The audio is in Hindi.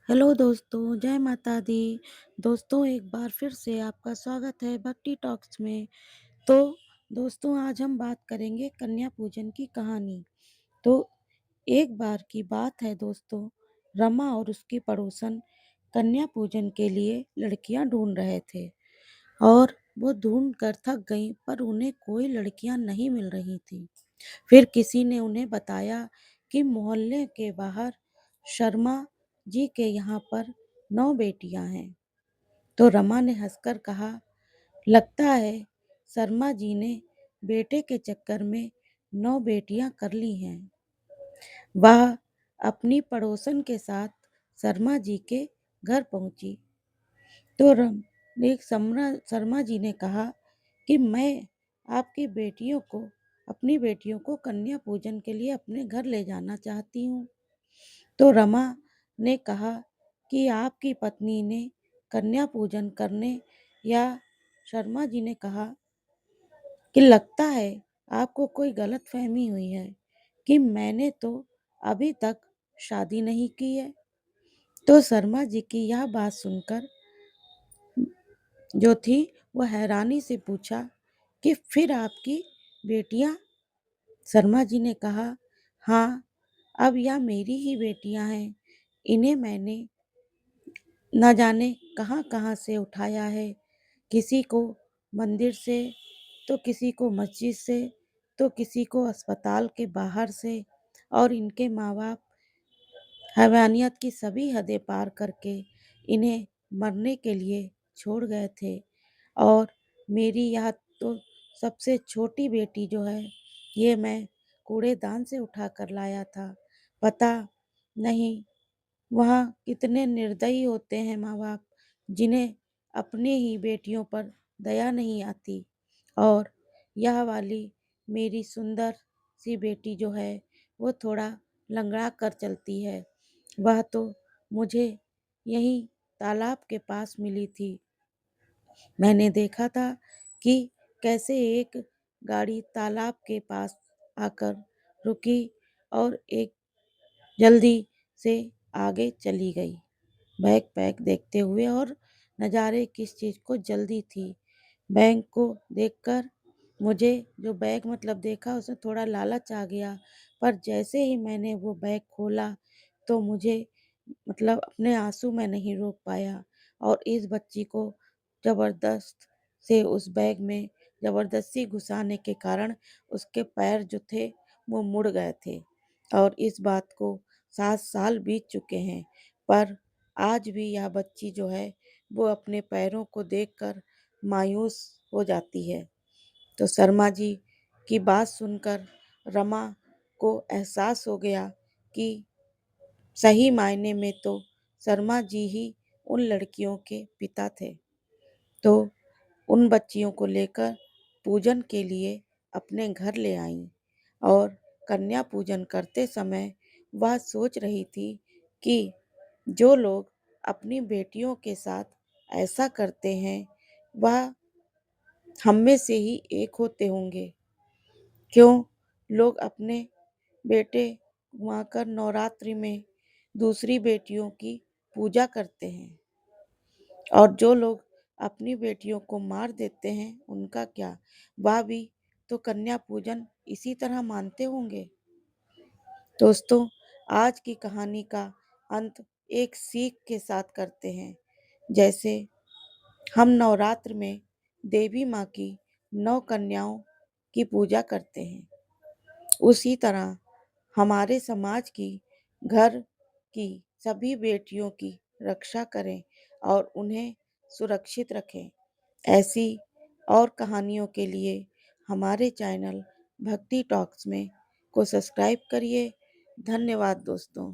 हेलो दोस्तों, जय माता दी। दोस्तों एक बार फिर से आपका स्वागत है भक्ति टॉक्स में। तो दोस्तों आज हम बात करेंगे कन्या पूजन की कहानी। तो एक बार की बात है दोस्तों, रमा और उसकी पड़ोसन कन्या पूजन के लिए लड़कियां ढूंढ रहे थे और वो ढूंढ कर थक गईं पर उन्हें कोई लड़कियां नहीं मिल रही थी। फिर किसी ने उन्हें बताया कि मोहल्ले के बाहर शर्मा जी के यहाँ पर 9 बेटियां हैं। तो रमा ने हंसकर कहा, लगता है शर्मा जी ने बेटे के चक्कर में 9 बेटियां कर ली हैं। वह अपनी पड़ोसन के साथ शर्मा जी के घर पहुंची तो शर्मा जी ने कहा कि मैं आपकी अपनी बेटियों को कन्या पूजन के लिए अपने घर ले जाना चाहती हूँ। तो रमा ने कहा कि आपकी पत्नी ने कन्या पूजन करने या शर्मा जी ने कहा कि लगता है आपको कोई गलतफहमी हुई है कि मैंने तो अभी तक शादी नहीं की है। तो शर्मा जी की यह बात सुनकर जो थी वो हैरानी से पूछा कि फिर आपकी बेटियां? शर्मा जी ने कहा, हाँ, अब यह मेरी ही बेटियां हैं। इन्हें मैंने न जाने कहाँ कहाँ से उठाया है, किसी को मंदिर से, तो किसी को मस्जिद से, तो किसी को अस्पताल के बाहर से। और इनके माँ बाप हैवानियत की सभी हदें पार करके इन्हें मरने के लिए छोड़ गए थे। और मेरी यह तो सबसे छोटी बेटी जो है, ये मैं कूड़ेदान से उठा कर लाया था। पता नहीं वहाँ कितने निर्दयी होते हैं माँ बाप, जिन्हें अपने ही बेटियों पर दया नहीं आती। और यह वाली मेरी सुंदर सी बेटी जो है वो थोड़ा लंगड़ा कर चलती है। वह तो मुझे यहीं तालाब के पास मिली थी। मैंने देखा था कि कैसे एक गाड़ी तालाब के पास आकर रुकी और एक जल्दी से आगे चली गई, बैग पैक देखते हुए। और नज़ारे किस चीज़ को जल्दी थी। बैग को देखकर मुझे जो बैग मतलब देखा उसमें थोड़ा लालच आ गया। पर जैसे ही मैंने वो बैग खोला तो मुझे मतलब अपने आंसू मैं नहीं रोक पाया और इस बच्ची को ज़बरदस्त से उस बैग में ज़बरदस्ती घुसाने के कारण उसके पैर जो थे वो मुड़ गए थे। और इस बात को 7 साल बीत चुके हैं, पर आज भी यह बच्ची जो है वो अपने पैरों को देखकर मायूस हो जाती है। तो शर्मा जी की बात सुनकर रमा को एहसास हो गया कि सही मायने में तो शर्मा जी ही उन लड़कियों के पिता थे। तो उन बच्चियों को लेकर पूजन के लिए अपने घर ले आईं। और कन्या पूजन करते समय वह सोच रही थी कि जो लोग अपनी बेटियों के साथ ऐसा करते हैं वह हम में से ही एक होते होंगे। क्यों लोग अपने बेटे घुमाकर नवरात्रि में दूसरी बेटियों की पूजा करते हैं, और जो लोग अपनी बेटियों को मार देते हैं उनका क्या? वह भी तो कन्या पूजन इसी तरह मानते होंगे। दोस्तों आज की कहानी का अंत एक सीख के साथ करते हैं। जैसे हम नवरात्र में देवी माँ की 9 कन्याओं की पूजा करते हैं, उसी तरह हमारे समाज की, घर की सभी बेटियों की रक्षा करें और उन्हें सुरक्षित रखें। ऐसी और कहानियों के लिए हमारे चैनल भक्ति टॉक्स में को सब्सक्राइब करिए। धन्यवाद दोस्तों।